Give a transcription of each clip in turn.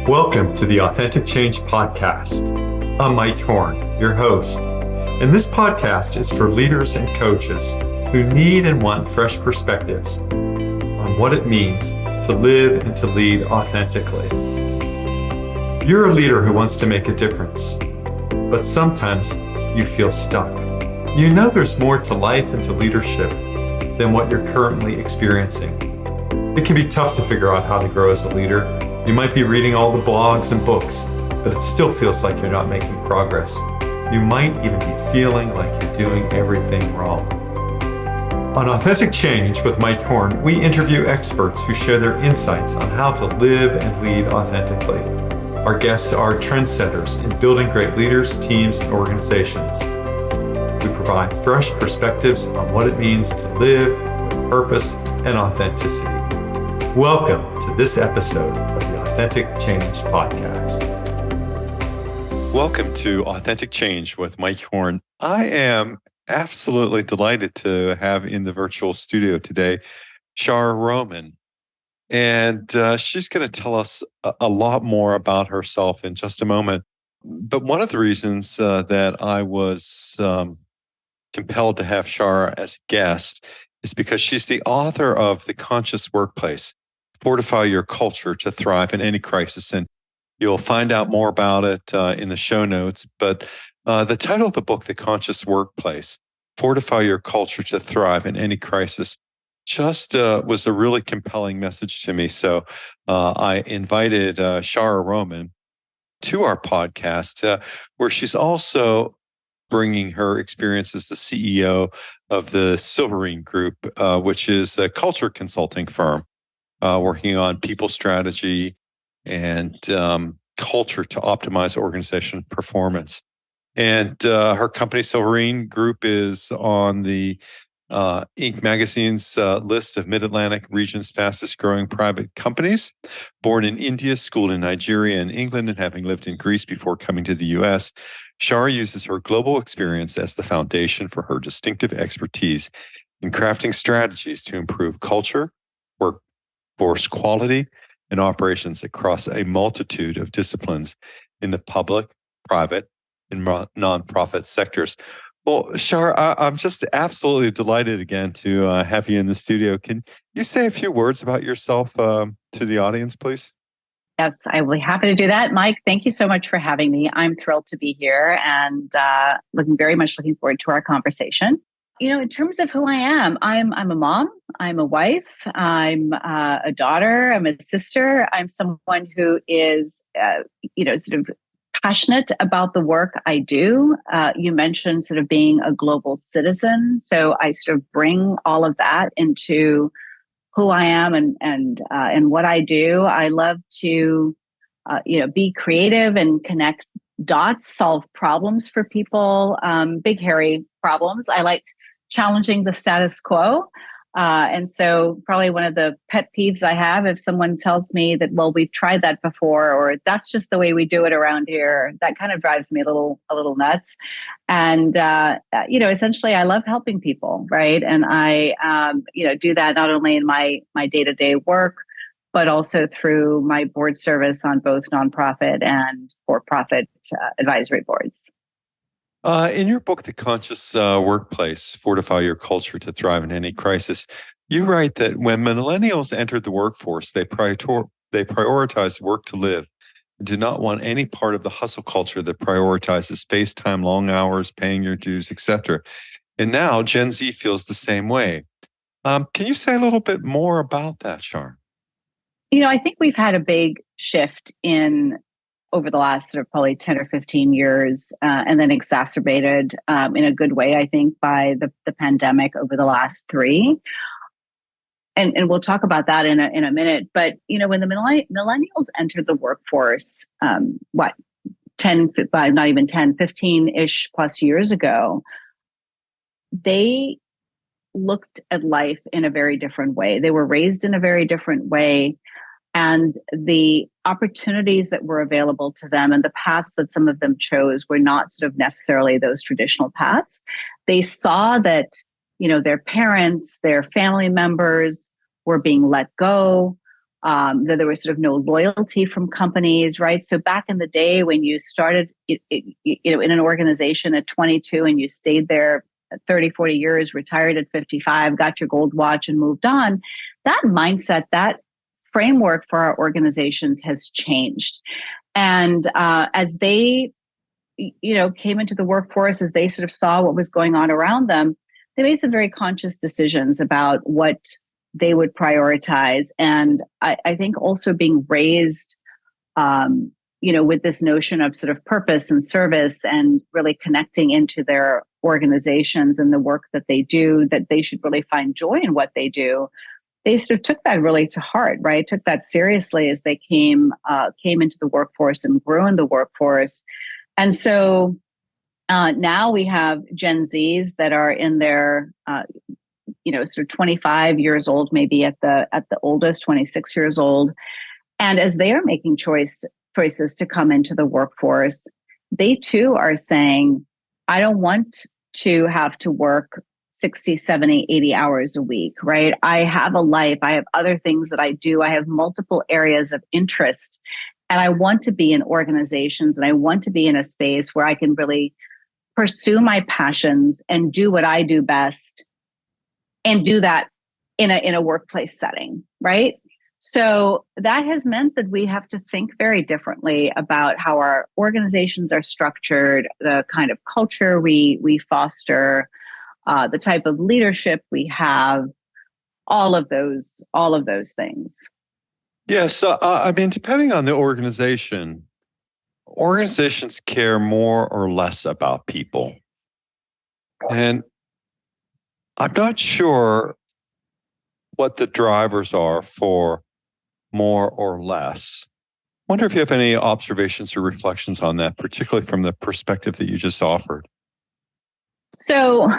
Welcome to the Authentic Change Podcast. I'm Mike Horn, your host, and this podcast is for leaders and coaches who need and want fresh perspectives on what it means to live and to lead authentically. You're a leader who wants to make a difference, but sometimes you feel stuck. You know there's more to life and to leadership than what you're currently experiencing. It can be tough to figure out how to grow as a leader. You might be reading all the blogs and books, but it still feels like you're not making progress. You might even be feeling like you're doing everything wrong. On Authentic Change with Mike Horn, we interview experts who share their insights on how to live and lead authentically. Our guests are trendsetters in building great leaders, teams, and organizations. We provide fresh perspectives on what it means to live with purpose and authenticity. Welcome to this episode of the Authentic Change Podcast. Welcome to Authentic Change with Mike Horn. I am absolutely delighted to have in the virtual studio today Shaara Roman. And she's going to tell us a lot more about herself in just a moment. But one of the reasons that I was compelled to have Shaara as a guest is because she's the author of The Conscious Workplace, Fortify Your Culture to Thrive in Any Crisis. And you'll find out more about it in the show notes. But the title of the book, The Conscious Workplace, Fortify Your Culture to Thrive in Any Crisis, just was a really compelling message to me. So I invited Shaara Roman to our podcast, where she's also bringing her experience as the CEO of the Silverene Group, which is a culture consulting firm working on people strategy and culture to optimize organization performance. And her company, Silverene Group, is on the Inc. magazine's list of Mid-Atlantic region's fastest growing private companies. Born in India, schooled in Nigeria and England, and having lived in Greece before coming to the U.S., Shaara uses her global experience as the foundation for her distinctive expertise in crafting strategies to improve culture, workforce quality, and operations across a multitude of disciplines in the public, private, and nonprofit sectors. Well, Shaara, I'm just absolutely delighted again to have you in the studio. Can you say a few words about yourself to the audience, please? Yes, I will be happy to do that. Mike, thank you so much for having me. I'm thrilled to be here and very much looking forward to our conversation. You know, in terms of who I am, I'm a mom, I'm a wife, I'm a daughter, I'm a sister. I'm someone who is, sort of passionate about the work I do. You mentioned sort of being a global citizen. So I sort of bring all of that into who I am and what I do. I love to, be creative and connect dots, solve problems for people, big, hairy problems. I like challenging the status quo. And so probably one of the pet peeves I have, if someone tells me that, well, we've tried that before, or that's just the way we do it around here, that kind of drives me a little nuts. And, essentially I love helping people, right? And I, do that not only in my day-to-day work, but also through my board service on both nonprofit and for-profit advisory boards. In your book, The Conscious Workplace, Fortify Your Culture to Thrive in Any Crisis, you write that when millennials entered the workforce, they prioritized work to live and did not want any part of the hustle culture that prioritizes space, time, long hours, paying your dues, etc. And now Gen Z feels the same way. Can you say a little bit more about that, Shaara? You know, I think we've had a big shift over the last sort of probably 10 or 15 years, and then exacerbated in a good way, I think, by the pandemic over the last 3. And we'll talk about that in a minute. But, when the millennials entered the workforce, 15-ish plus years ago, they looked at life in a very different way. They were raised in a very different way. And the opportunities that were available to them and the paths that some of them chose were not sort of necessarily those traditional paths. They saw that, their parents, their family members were being let go, that there was sort of no loyalty from companies, right? So back in the day when you started, in an organization at 22 and you stayed there 30, 40 years, retired at 55, got your gold watch and moved on, that mindset, that framework for our organizations has changed. And as they, came into the workforce, as they sort of saw what was going on around them, they made some very conscious decisions about what they would prioritize. And I think also being raised, with this notion of sort of purpose and service and really connecting into their organizations and the work that they do, that they should really find joy in what they do. They sort of took that really to heart, right? Took that seriously as they came into the workforce and grew in the workforce. And so now we have Gen Zs that are in their, sort of 25 years old, maybe at the oldest, 26 years old. And as they are making choices to come into the workforce, they too are saying, I don't want to have to work 60, 70, 80 hours a week, right? I have a life. I have other things that I do. I have multiple areas of interest. And I want to be in organizations and I want to be in a space where I can really pursue my passions and do what I do best and do that in a workplace setting, right? So that has meant that we have to think very differently about how our organizations are structured, the kind of culture we foster, the type of leadership we have, all of those things. Yeah, so I mean, depending on the organization, organizations care more or less about people. And I'm not sure what the drivers are for more or less. Wonder if you have any observations or reflections on that, particularly from the perspective that you just offered. So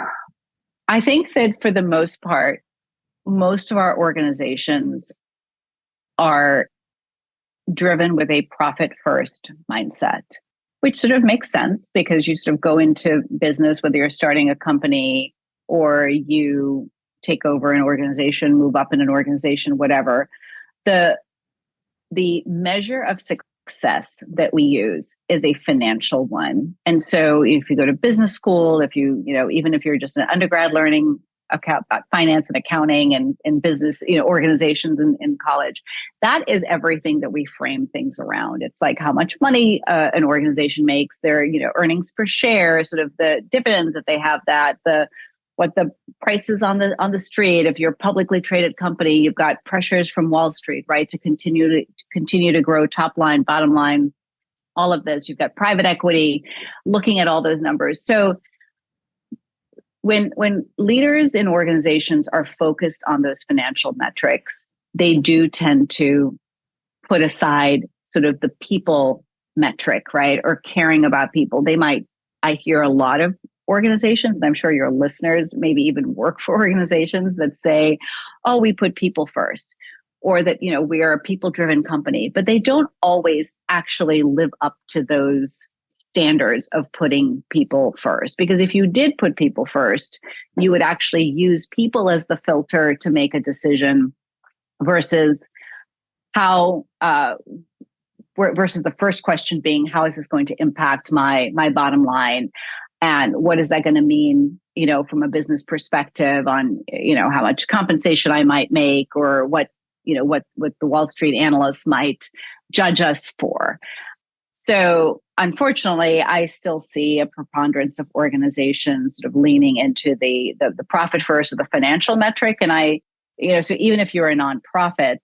I think that for the most part, most of our organizations are driven with a profit first mindset, which sort of makes sense because you sort of go into business, whether you're starting a company or you take over an organization, move up in an organization, whatever. The measure of success that we use is a financial one. And so if you go to business school, if you, even if you're just an undergrad learning about finance and accounting and business, organizations in college, that is everything that we frame things around. It's like how much money an organization makes, their, earnings per share, sort of the dividends that they have, what the prices on the street. If you're a publicly traded company, you've got pressures from Wall Street, right, to continue to grow top line, bottom line, all of this. You've got private equity, looking at all those numbers. So when leaders in organizations are focused on those financial metrics, they do tend to put aside sort of the people metric, right, or caring about people. I hear a lot of organizations, and I'm sure your listeners maybe even work for organizations that say, oh, we put people first, or that, we are a people-driven company, but they don't always actually live up to those standards of putting people first. Because if you did put people first, you would actually use people as the filter to make a decision versus versus the first question being, how is this going to impact my bottom line? And what is that going to mean, from a business perspective on, how much compensation I might make, or what the Wall Street analysts might judge us for. So unfortunately, I still see a preponderance of organizations sort of leaning into the profit first or the financial metric. And so even if you're a nonprofit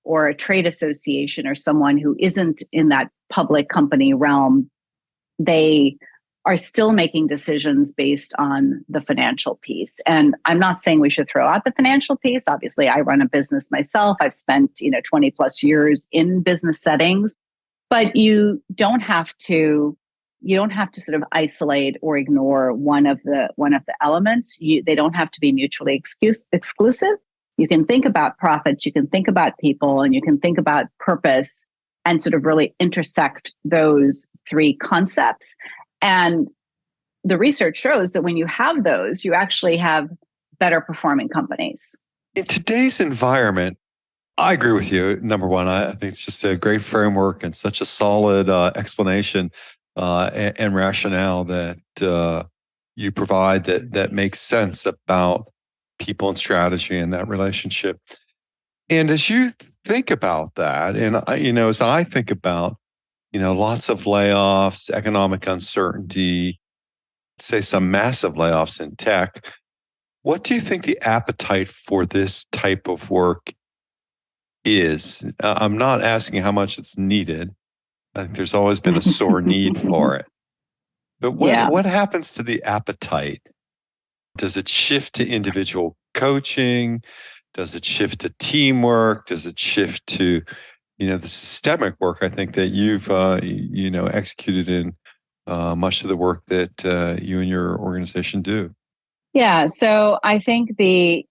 or a trade association or someone who isn't in that public company realm, they are still making decisions based on the financial piece. And I'm not saying we should throw out the financial piece. Obviously, I run a business myself. I've spent, 20 plus years in business settings, but you don't have to sort of isolate or ignore one of the elements. They don't have to be mutually exclusive. You can think about profits, you can think about people, and you can think about purpose, and sort of really intersect those three concepts. And the research shows that when you have those, you actually have better performing companies. In today's environment, I agree with you. Number one, I think it's just a great framework and such a solid explanation and rationale that you provide that makes sense about people and strategy and that relationship. And as you think about that, and as I think about, lots of layoffs, economic uncertainty, say some massive layoffs in tech, what do you think the appetite for this type of work is? I'm not asking how much it's needed. I think there's always been a sore need for it. But what Yeah. what happens to the appetite? Does it shift to individual coaching? Does it shift to teamwork? Does it shift to, the systemic work I think that you've executed in much of the work that you and your organization do? Yeah. So I think sort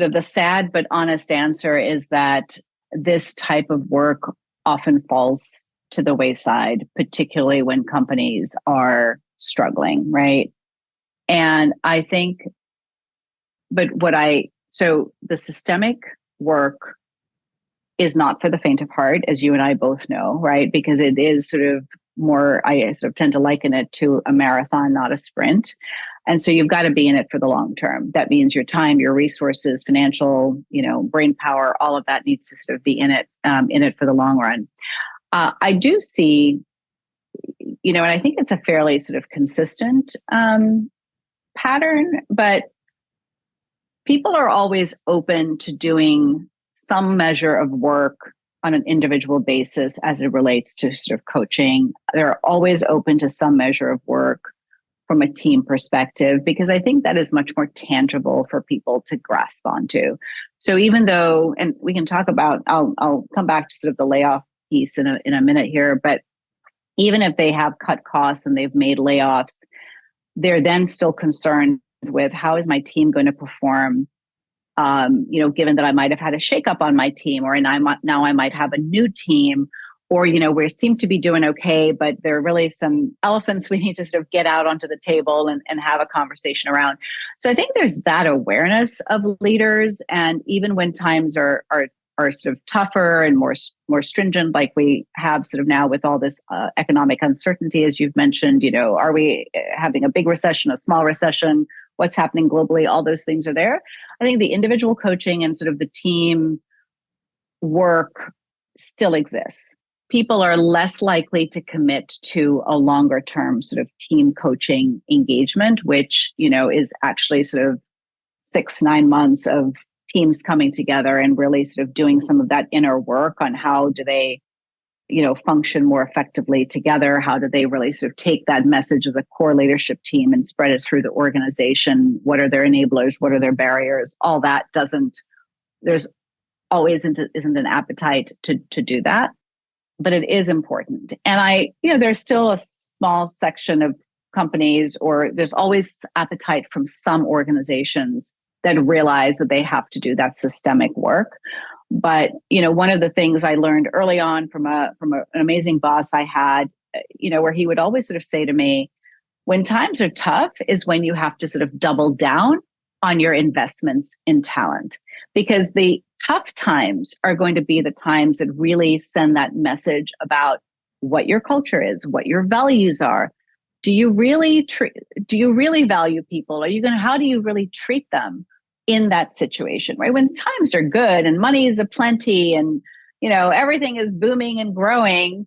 of the sad but honest answer is that this type of work often falls to the wayside, particularly when companies are struggling, right? And I think, so the systemic work is not for the faint of heart, as you and I both know, right? Because it is sort of more, I sort of tend to liken it to a marathon, not a sprint. And so you've got to be in it for the long term. That means your time, your resources, financial, brain power, all of that needs to sort of be in it for the long run. I do see, and I think it's a fairly sort of consistent pattern, but people are always open to doing some measure of work on an individual basis as it relates to sort of coaching. They're always open to some measure of work from a team perspective, because I think that is much more tangible for people to grasp onto. So even though, and we can talk about, I'll come back to sort of the layoff piece in a minute here, but even if they have cut costs and they've made layoffs, they're then still concerned with how is my team going to perform, given that I might have had a shakeup on my team, or now I might have a new team, or, we seem to be doing okay, but there are really some elephants we need to sort of get out onto the table and have a conversation around. So I think there's that awareness of leaders. And even when times are sort of tougher and more stringent, like we have sort of now with all this economic uncertainty, as you've mentioned, are we having a big recession, a small recession? What's happening globally? All those things are there. I think the individual coaching and sort of the team work still exists. People are less likely to commit to a longer term sort of team coaching engagement, which, is actually sort of 6-9 months of teams coming together and really sort of doing some of that inner work on how do they, function more effectively together? How do they really sort of take that message of the core leadership team and spread it through the organization? What are their enablers? What are their barriers? All that there's always isn't an appetite to do that. But it is important. And there's still a small section of companies, or there's always appetite from some organizations that realize that they have to do that systemic work. But, one of the things I learned early on from an amazing boss I had, where he would always sort of say to me, when times are tough is when you have to sort of double down on your investments in talent, because the tough times are going to be the times that really send that message about what your culture is, what your values are. Do you really value people? How do you really treat them in that situation, right? When times are good and money is aplenty and, everything is booming and growing.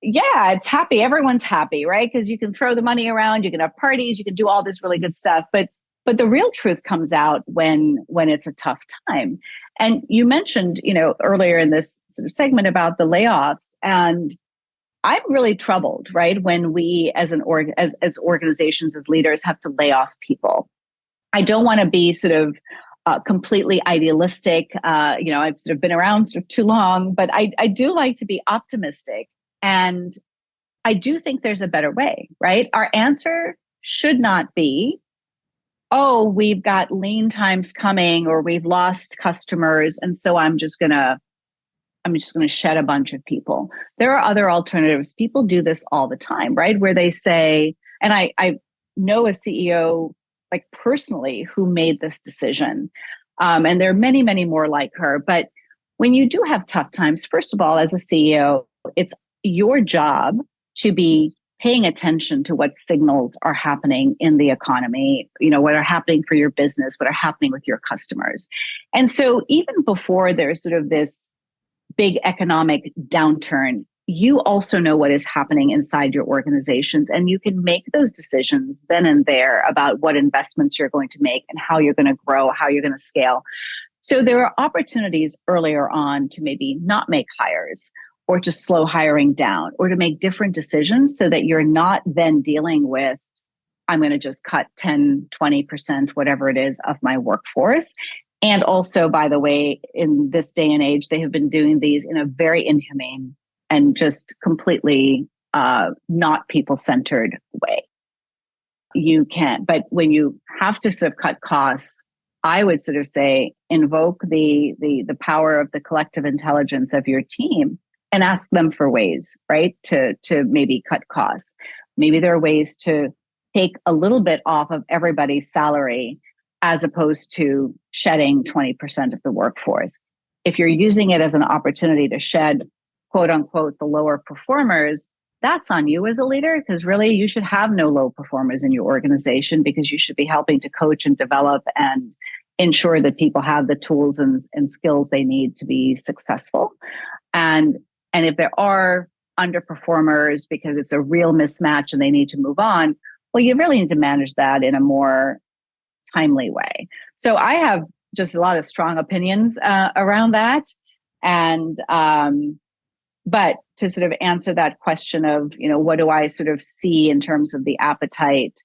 Yeah, it's happy. Everyone's happy, right? Because you can throw the money around, you can have parties, you can do all this really good stuff. But the real truth comes out when it's a tough time. And you mentioned, earlier in this sort of segment about the layoffs, and I'm really troubled, right? When we as organizations, as leaders, have to lay off people. I don't want to be sort of completely idealistic. I've sort of been around sort of too long, but I do like to be optimistic. And I do think there's a better way, right? Our answer should not be, oh, we've got lean times coming, or we've lost customers, and so I'm just gonna shed a bunch of people. There are other alternatives. People do this all the time, right? Where they say, and I know a CEO, like personally, who made this decision. And there are many, many more like her. But when you do have tough times, first of all, as a CEO, it's your job to be paying attention to what signals are happening in the economy, what are happening for your business, what are happening with your customers. And so even before there's sort of this big economic downturn, you also know what is happening inside your organizations, and you can make those decisions then and there about what investments you're going to make and how you're going to grow, how you're going to scale. So there are opportunities earlier on to maybe not make hires or to slow hiring down or to make different decisions so that you're not then dealing with, I'm going to just cut 10, 20%, whatever it is, of my workforce. And also, by the way, in this day and age, they have been doing these in a very inhumane and just completely not people-centered way. You can't. But when you have to sort of cut costs, I would sort of say invoke the power of the collective intelligence of your team and ask them for ways, right, to maybe cut costs. Maybe there are ways to take a little bit off of everybody's salary as opposed to shedding 20% of the workforce. If you're using it as an opportunity to shed, quote unquote, the lower performers, that's on you as a leader, because really you should have no low performers in your organization, because you should be helping to coach and develop and ensure that people have the tools and skills they need to be successful. And if there are underperformers because it's a real mismatch and they need to move on, well, you really need to manage that in a more timely way. So I have just a lot of strong opinions around that. And but to sort of answer that question of, what do I sort of see in terms of the appetite,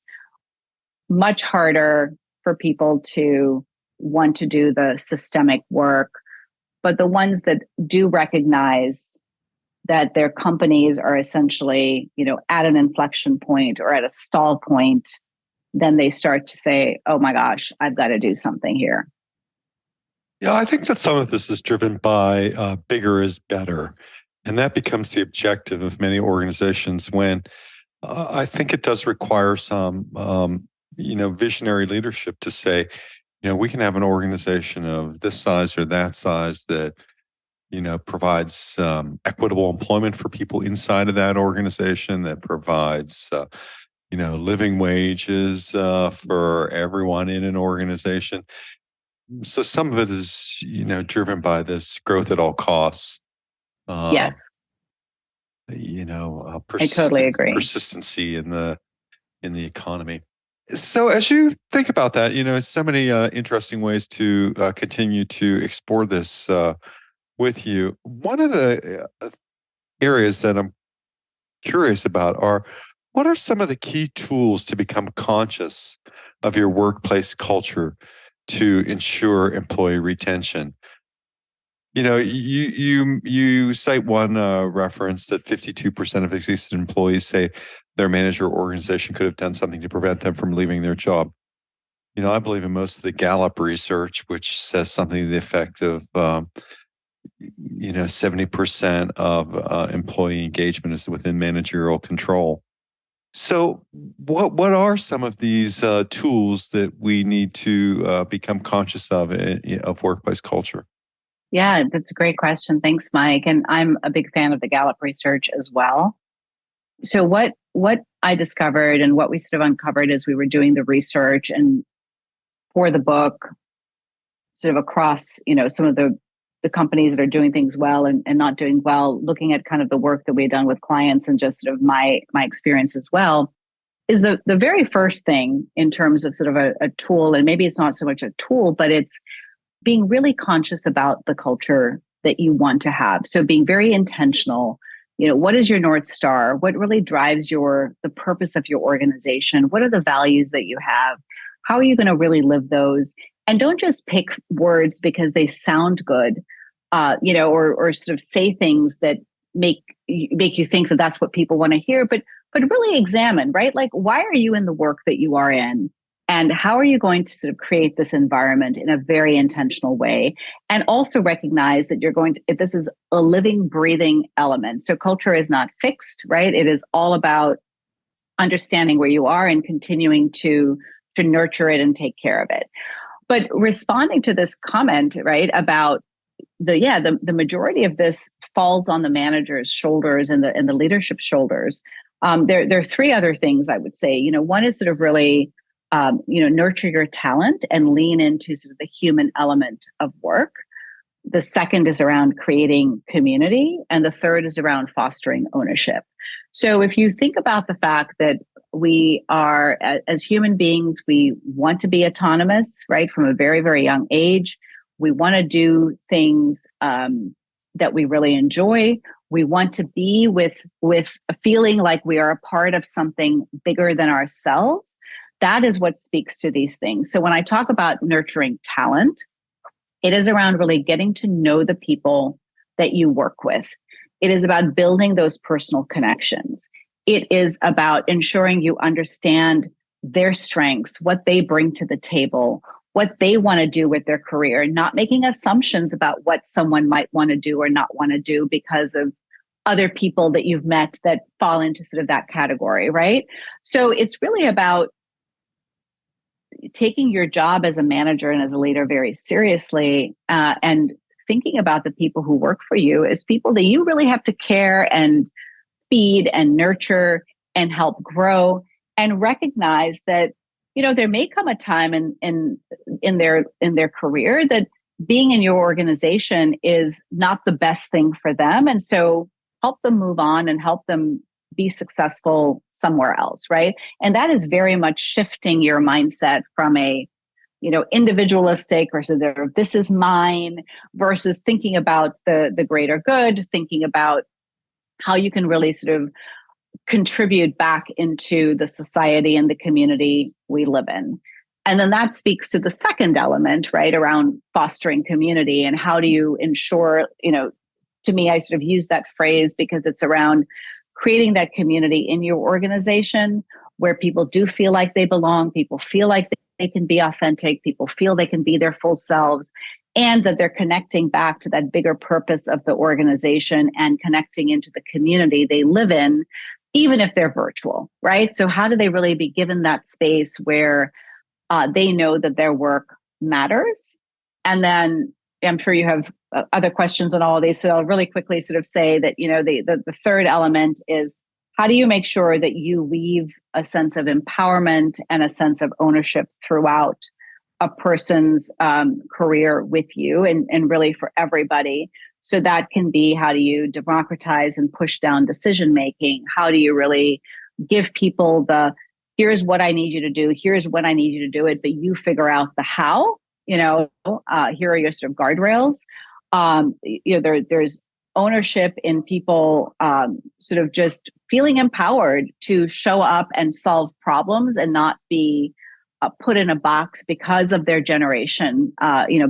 much harder for people to want to do the systemic work, but the ones that do recognize that their companies are essentially, at an inflection point or at a stall point, then they start to say, oh my gosh, I've got to do something here. Yeah, I think that some of this is driven by bigger is better. And that becomes the objective of many organizations when I think it does require some, visionary leadership to say, we can have an organization of this size or that size that, provides equitable employment for people inside of that organization, that provides, living wages for everyone in an organization. So some of it is, driven by this growth at all costs. Yes, I totally agree. Persistency in the economy. So as you think about that, so many interesting ways to continue to explore this with you. One of the areas that I'm curious about are, what are some of the key tools to become conscious of your workplace culture to ensure employee retention? You cite one reference that 52% of existing employees say their manager or organization could have done something to prevent them from leaving their job. I believe in most of the Gallup research, which says something to the effect of, 70% of employee engagement is within managerial control. So, what are some of these tools that we need to become conscious of workplace culture? Yeah, that's a great question. Thanks, Mike. And I'm a big fan of the Gallup research as well. So what I discovered and what we sort of uncovered as we were doing the research and for the book, sort of across, some of the companies that are doing things well and not doing well, looking at kind of the work that we've done with clients and just sort of my experience as well, is the very first thing in terms of sort of a tool. And maybe it's not so much a tool, but it's being really conscious about the culture that you want to have. So being very intentional, what is your North Star? What really drives the purpose of your organization? What are the values that you have? How are you going to really live those? And don't just pick words because they sound good, or sort of say things that make you think that that's what people want to hear, but really examine, right? Like, why are you in the work that you are in? And how are you going to sort of create this environment in a very intentional way? And also recognize that this is a living, breathing element. So culture is not fixed, right? It is all about understanding where you are and continuing to nurture it and take care of it. But responding to this comment, right, about the majority of this falls on the manager's shoulders and the leadership shoulders. There are three other things I would say. One is sort of really nurture your talent and lean into sort of the human element of work. The second is around creating community, and the third is around fostering ownership. So if you think about the fact that we are, as human beings, we want to be autonomous, right, from a very, very young age. We want to do things that we really enjoy. We want to be with a feeling like we are a part of something bigger than ourselves. That is what speaks to these things. So when I talk about nurturing talent, it is around really getting to know the people that you work with. It is about building those personal connections. It is about ensuring you understand their strengths, what they bring to the table, what they want to do with their career, not making assumptions about what someone might want to do or not want to do because of other people that you've met that fall into sort of that category, right? So it's really about taking your job as a manager and as a leader very seriously, and thinking about the people who work for you as people that you really have to care and feed and nurture and help grow, and recognize that there may come a time in their career that being in your organization is not the best thing for them, and so help them move on and help them be successful somewhere else, right? And that is very much shifting your mindset from a individualistic or sort of this is mine versus thinking about the greater good, thinking about how you can really sort of contribute back into the society and the community we live in. And then that speaks to the second element, right, around fostering community and how do you ensure, to me, I sort of use that phrase because it's around creating that community in your organization where people do feel like they belong, people feel like they can be authentic, people feel they can be their full selves, and that they're connecting back to that bigger purpose of the organization and connecting into the community they live in, even if they're virtual, right? So how do they really be given that space where they know that their work matters? And then I'm sure you have other questions on all of these. So I'll really quickly sort of say that, the third element is how do you make sure that you weave a sense of empowerment and a sense of ownership throughout a person's career with you and really for everybody. So that can be how do you democratize and push down decision making? How do you really give people here's what I need you to do, here's when I need you to do it, but you figure out the how, here are your sort of guardrails. There's ownership in people sort of just feeling empowered to show up and solve problems and not be put in a box because of their generation,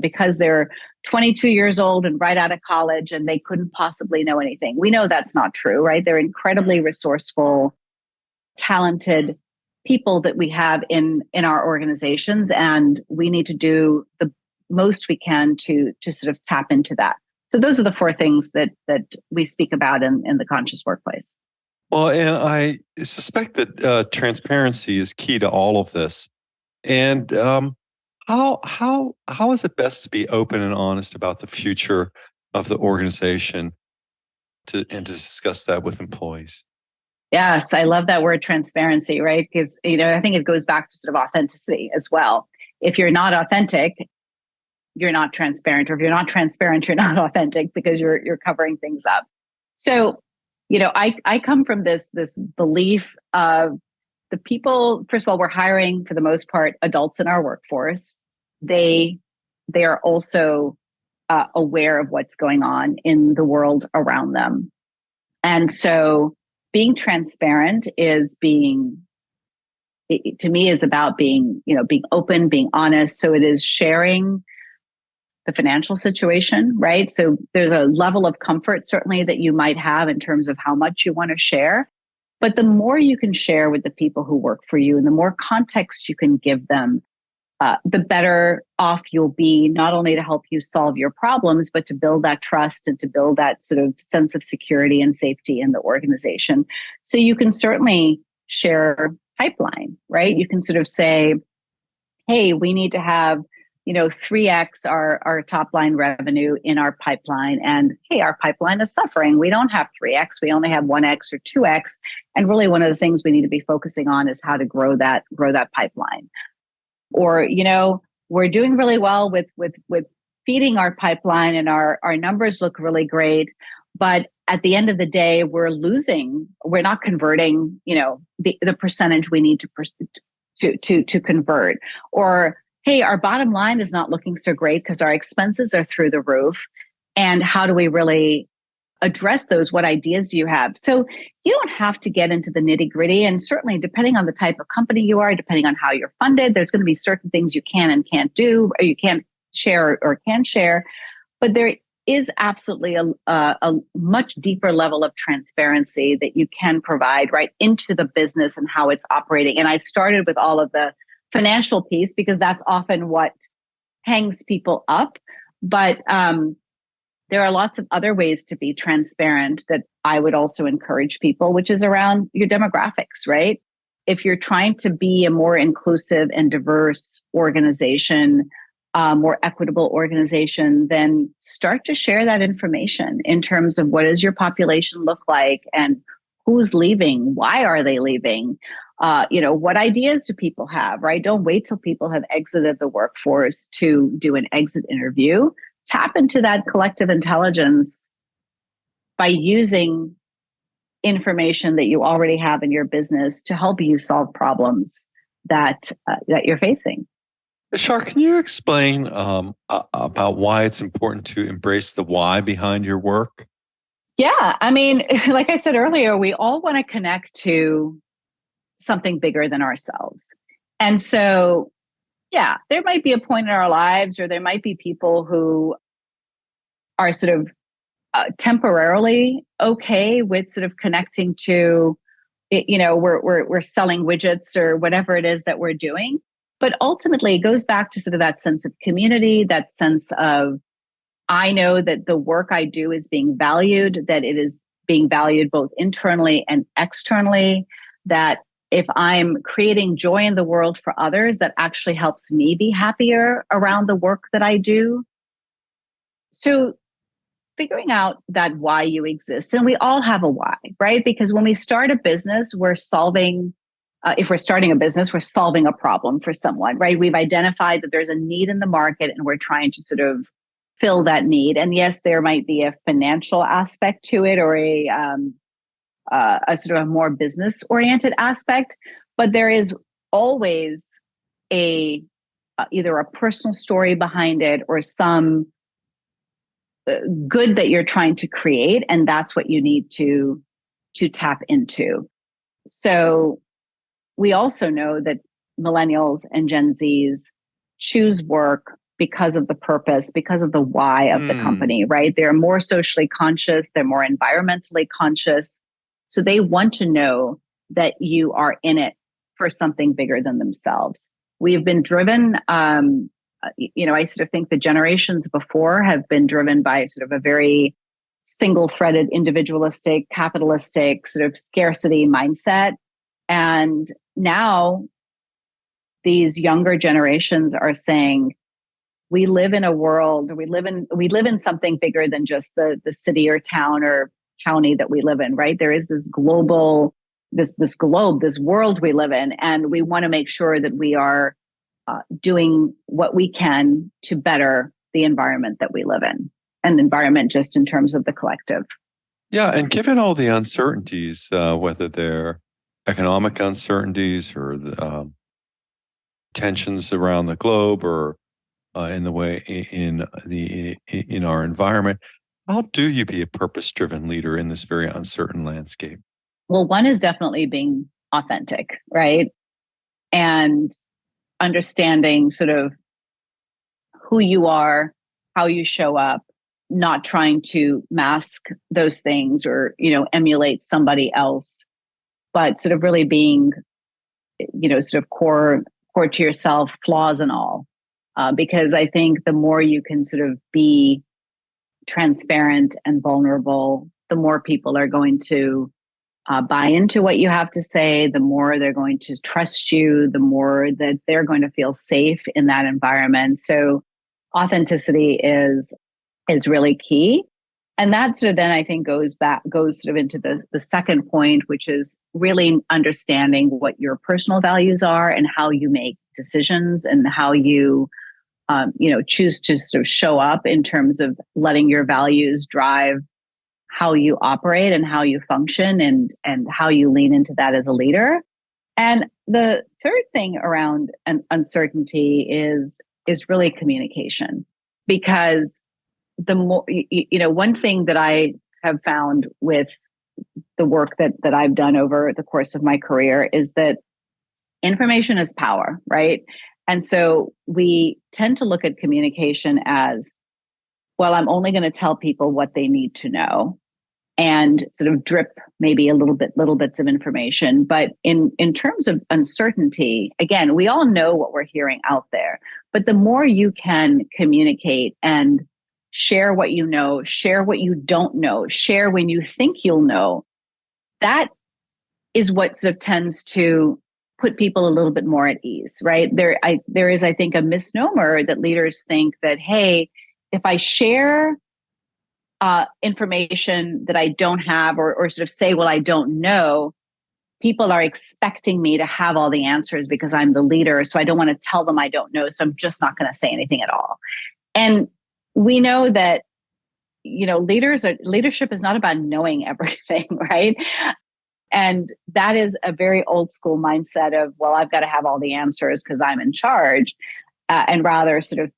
because they're 22 years old and right out of college and they couldn't possibly know anything. We know that's not true, right? They're incredibly resourceful, talented people that we have in our organizations, and we need to do the most we can to sort of tap into that. So those are the four things that we speak about in the conscious workplace. Well, and I suspect that transparency is key to all of this. And how is it best to be open and honest about the future of the organization to discuss that with employees? Yes, I love that word transparency, right? Because I think it goes back to sort of authenticity as well. If you're not authentic, you're not transparent, or if you're not transparent, you're not authentic because you're covering things up. So, I come from this belief of the people. First of all, we're hiring for the most part adults in our workforce. They are also aware of what's going on in the world around them, and so being transparent to me is about being open, being honest. So it is sharing the financial situation, right? So there's a level of comfort certainly that you might have in terms of how much you want to share. But the more you can share with the people who work for you and the more context you can give them, the better off you'll be, not only to help you solve your problems, but to build that trust and to build that sort of sense of security and safety in the organization. So you can certainly share pipeline, right? You can sort of say, hey, we need to have 3x our top line revenue in our pipeline. And hey, our pipeline is suffering. We don't have 3x, we only have 1x or 2x. And really one of the things we need to be focusing on is how to grow that pipeline. Or, we're doing really well with feeding our pipeline, and our numbers look really great. But at the end of the day, we're not converting, the percentage we need to convert. Or, hey, our bottom line is not looking so great because our expenses are through the roof. And how do we really address those? What ideas do you have? So you don't have to get into the nitty gritty. And certainly depending on the type of company you are, depending on how you're funded, there's going to be certain things you can and can't do, or you can't share or can share. But there is absolutely a much deeper level of transparency that you can provide right into the business and how it's operating. And I started with all of the financial piece because that's often what hangs people up. But there are lots of other ways to be transparent that I would also encourage people, which is around your demographics, right? If you're trying to be a more inclusive and diverse organization, more equitable organization, then start to share that information in terms of what does your population look like and who's leaving, why are they leaving, what ideas do people have, right? Don't wait till people have exited the workforce to do an exit interview. Tap into that collective intelligence by using information that you already have in your business to help you solve problems that you're facing. Shar, can you explain about why it's important to embrace the why behind your work? Yeah, I mean, like I said earlier, we all want to connect to something bigger than ourselves. And so, yeah, there might be a point in our lives, or there might be people who are sort of temporarily okay with sort of connecting to, we're selling widgets or whatever it is that we're doing. But ultimately, it goes back to sort of that sense of community, that sense of, I know that the work I do is being valued, that it is being valued both internally and externally, that if I'm creating joy in the world for others, that actually helps me be happier around the work that I do. So figuring out that why you exist, and we all have a why, right? Because when we start a business, if we're starting a business, we're solving a problem for someone, right? We've identified that there's a need in the market and we're trying to sort of fill that need. And yes, there might be a financial aspect to it, or a sort of a more business oriented aspect, but there is always either a personal story behind it or some good that you're trying to create. And that's what you need to tap into. So we also know that millennials and Gen Zs choose work because of the purpose, because of the why of the company, right? They're more socially conscious, they're more environmentally conscious. So they want to know that you are in it for something bigger than themselves. We've been driven, I sort of think the generations before have been driven by sort of a very single-threaded, individualistic, capitalistic sort of scarcity mindset. And now these younger generations are saying, we live in a world, we live in something bigger than just the city or town or county that we live in, right? There is this global, this globe, this world we live in, and we want to make sure that we are doing what we can to better the environment that we live in, and the environment just in terms of the collective. Yeah, and given all the uncertainties, whether they're economic uncertainties or tensions around the globe, or in the way in our environment, how do you be a purpose-driven leader in this very uncertain landscape? Well, one is definitely being authentic, right? And understanding sort of who you are, how you show up, not trying to mask those things or, emulate somebody else, but sort of really being, sort of core to yourself, flaws and all. Because I think the more you can sort of be transparent and vulnerable, the more people are going to buy into what you have to say, the more they're going to trust you, the more that they're going to feel safe in that environment. So authenticity is really key. And that sort of then I think goes sort of into the second point, which is really understanding what your personal values are and how you make decisions and how you, choose to sort of show up in terms of letting your values drive how you operate and how you function and how you lean into that as a leader. And the third thing around an uncertainty is really communication, because the more one thing that I have found with the work that I've done over the course of my career is that information is power, right? And so we tend to look at communication as, well, I'm only going to tell people what they need to know and sort of drip maybe little bits of information. But in terms of uncertainty, again, we all know what we're hearing out there, but the more you can communicate and share what you know, share what you don't know, share when you think you'll know, that is what sort of tends to put people a little bit more at ease, right? There is, I think, a misnomer that leaders think that, hey, if I share information that I don't have or sort of say, well, I don't know, people are expecting me to have all the answers because I'm the leader. So I don't want to tell them I don't know. So I'm just not going to say anything at all. And we know that, leadership is not about knowing everything, right? And that is a very old school mindset of, well, I've got to have all the answers because I'm in charge. And rather sort of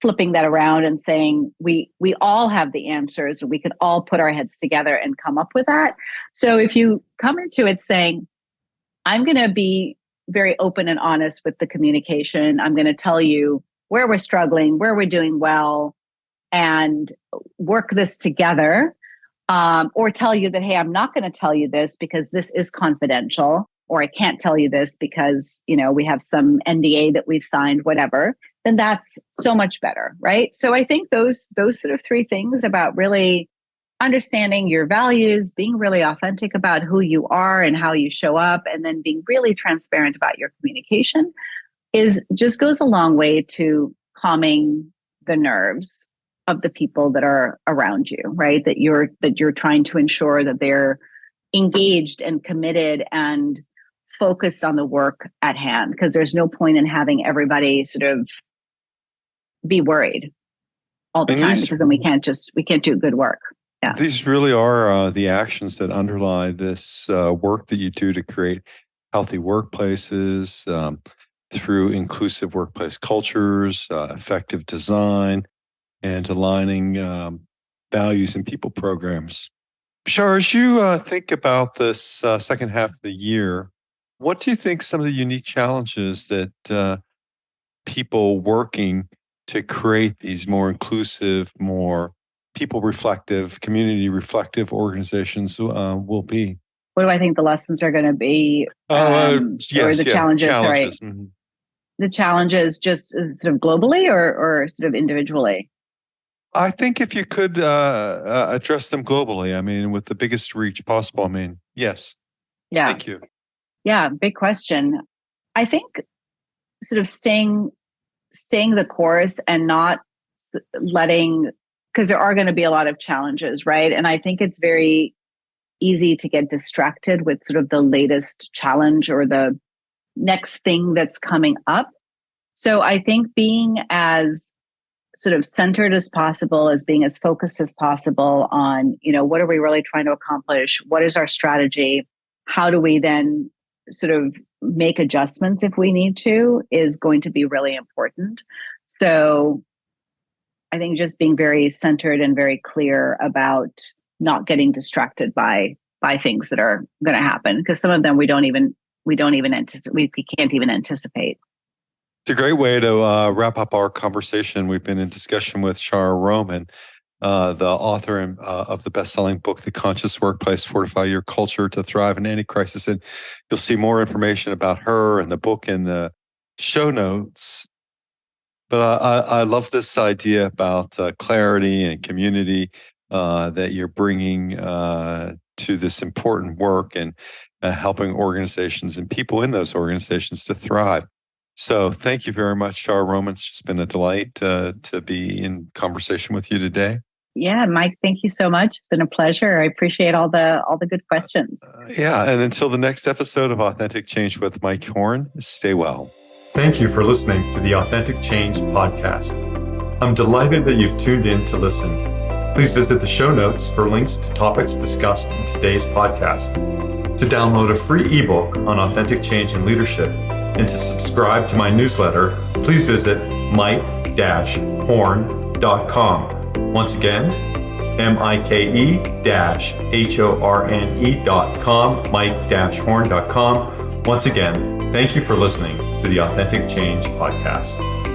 flipping that around and saying, we all have the answers. We can all put our heads together and come up with that. So if you come into it saying, I'm going to be very open and honest with the communication. I'm going to tell you where we're struggling, where we're doing well, and work this together. Or tell you that, hey, I'm not going to tell you this because this is confidential, or I can't tell you this because, we have some NDA that we've signed, whatever, then that's so much better, right? So I think those sort of three things about really understanding your values, being really authentic about who you are and how you show up, and then being really transparent about your communication just goes a long way to calming the nerves of the people that are around you, right? That you're trying to ensure that they're engaged and committed and focused on the work at hand, because there's no point in having everybody sort of be worried all the time, because then we can't do good work. Yeah. These really are the actions that underlie this work that you do to create healthy workplaces through inclusive workplace cultures, effective design, and aligning values and people programs. Shaara, as you think about this second half of the year, what do you think some of the unique challenges that people working to create these more inclusive, more people reflective, community reflective organizations will be? What do I think the lessons are going to be? Or the challenges? Sorry. Mm-hmm. The challenges just sort of globally or sort of individually? I think if you could address them globally, I mean, with the biggest reach possible, I mean, yes. Yeah. Thank you. Yeah, big question. I think sort of staying the course and not letting, because there are going to be a lot of challenges, right? And I think it's very easy to get distracted with sort of the latest challenge or the next thing that's coming up. So I think being as sort of centered as possible, as being as focused as possible on, what are we really trying to accomplish? What is our strategy? How do we then sort of make adjustments if we need to, is going to be really important. So I think just being very centered and very clear about not getting distracted by things that are going to happen, because some of them we don't even anticipate. We can't even anticipate. It's a great way to wrap up our conversation. We've been in discussion with Shaara Roman, the author of the best-selling book, The Conscious Workplace, Fortify Your Culture to Thrive in Any Crisis. And you'll see more information about her and the book in the show notes. But I love this idea about clarity and community that you're bringing to this important work and helping organizations and people in those organizations to thrive. So thank you very much, Shaara Roman. It's just been a delight to be in conversation with you today. Yeah, Mike, thank you so much. It's been a pleasure. I appreciate all the good questions. Yeah, and until the next episode of Authentic Change with Mike Horn, stay well. Thank you for listening to the Authentic Change podcast. I'm delighted that you've tuned in to listen. Please visit the show notes for links to topics discussed in today's podcast. To download a free ebook on authentic change and leadership and to subscribe to my newsletter, please visit mike-horn.com. Once again, mike-horne.com, mike-horn.com. Once again, thank you for listening to the Authentic Change podcast.